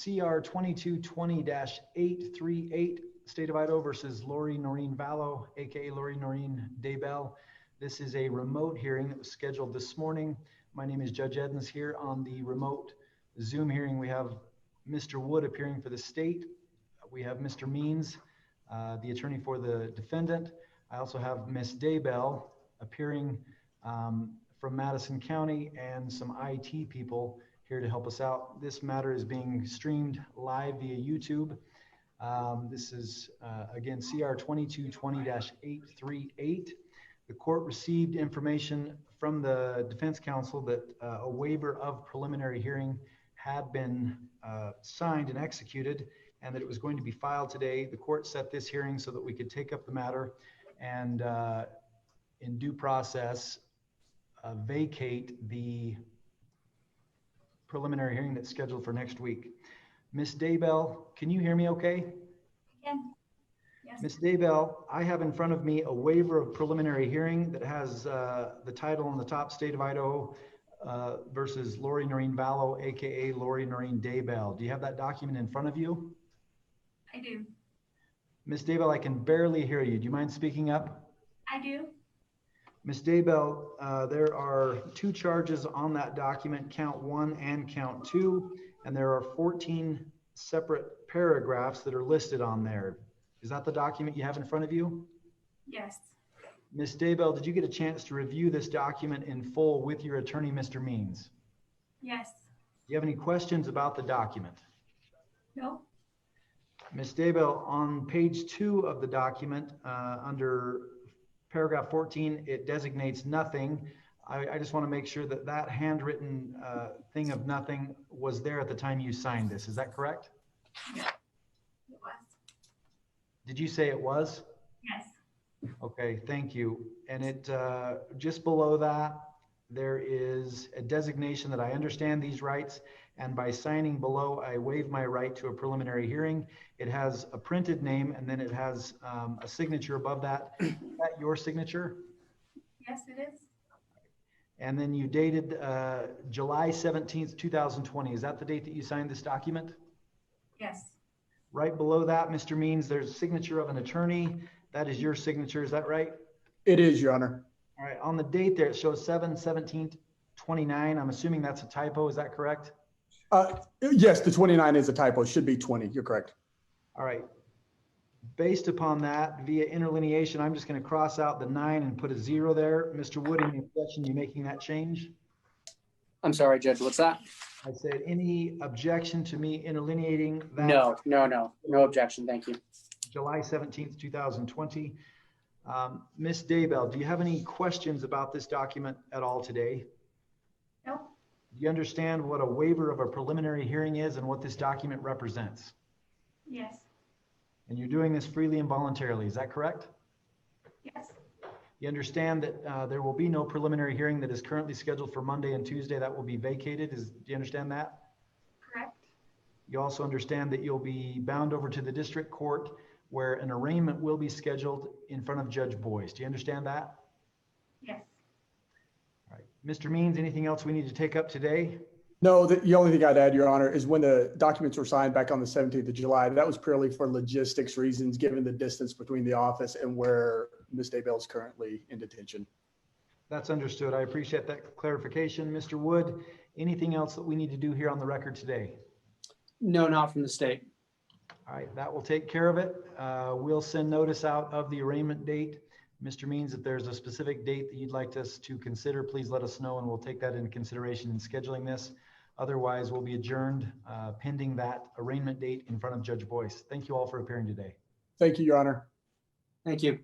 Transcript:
CR 2220-838, State of Idaho versus Lori Noreen VALLOW, aka Lori Noreen Daybell. This is a remote hearing that was scheduled this morning. My name is Judge Edens here. On the remote Zoom hearing, we have Mr. Wood appearing for the state. We have Mr. Means, the attorney for the defendant. I also have Ms. Daybell appearing from Madison County and some IT people here to help us out. This matter is being streamed live via YouTube. This is, again, CR 2220-838. The court received information from the defense counsel that a waiver of preliminary hearing had been signed and executed, and that it was going to be filed today. The court set this hearing so that we could take up the matter and in due process vacate the preliminary hearing that's scheduled for next week. Ms. Daybell, can you hear me okay? I can. Yes. Ms. Daybell, I have in front of me a waiver of preliminary hearing that has the title on the top, State of Idaho versus Lori Noreen VALLOW, aka Lori Noreen Daybell. Do you have that document in front of you? I do. Ms. Daybell, I can barely hear you. Do you mind speaking up? I do. Ms. Daybell, there are two charges on that document, count 1 and count 2, and there are 14 separate paragraphs that are listed on there. Is that the document you have in front of you? Yes. Ms. Daybell, did you get a chance to review this document in full with your attorney, Mr. Means? Yes. Do you have any questions about the document? No. Ms. Daybell, on page 2 of the document, under paragraph 14, it designates nothing. I just want to make sure that that handwritten thing of nothing was there at the time you signed this. Is that correct? Yeah. It was. Did you say it was? Yes. Okay, thank you. And it just below that, there is a designation that I understand these rights, and by signing below, I waive my right to a preliminary hearing. It has a printed name, and then it has a signature above that. Is that your signature? Yes, it is. And then you dated July 17th, 2020. Is that the date that you signed this document? Yes. Right below that, Mr. Means, there's a signature of an attorney. That is your signature, is that right? It is, Your Honor. All right, on the date there, it shows 7/17/29. I'm assuming that's a typo, is that correct? Yes, the 29 is a typo. It should be 20. You're correct. All right. Based upon that, via interlineation, I'm just going to cross out the 9 and put a 0 there. Mr. Wood, any objection you making that change? I'm sorry, Judge, what's that? I said, any objection to me interlineating that? No objection, thank you. July 17th, 2020. Ms. Daybell, do you have any questions about this document at all today? No. Do you understand what a waiver of a preliminary hearing is and what this document represents? Yes. And you're doing this freely and voluntarily, is that correct? Yes. You understand that there will be no preliminary hearing that is currently scheduled for Monday and Tuesday. That will be vacated. Do you understand that? Correct. You also understand that you'll be bound over to the district court where an arraignment will be scheduled in front of Judge Boyce. Do you understand that? Yes. All right. Mr. Means, anything else we need to take up today? No, the only thing I'd add, Your Honor, is when the documents were signed back on the 17th of July, that was purely for logistics reasons, given the distance between the office and where Ms. Daybell is currently in detention. That's understood. I appreciate that clarification. Mr. Wood, anything else that we need to do here on the record today? No, not from the state. All right, that will take care of it. We'll send notice out of the arraignment date. Mr. Means, if there's a specific date that you'd like us to consider, please let us know and we'll take that into consideration in scheduling this. Otherwise, we'll be adjourned pending that arraignment date in front of Judge Boyce. Thank you all for appearing today. Thank you, Your Honor. Thank you.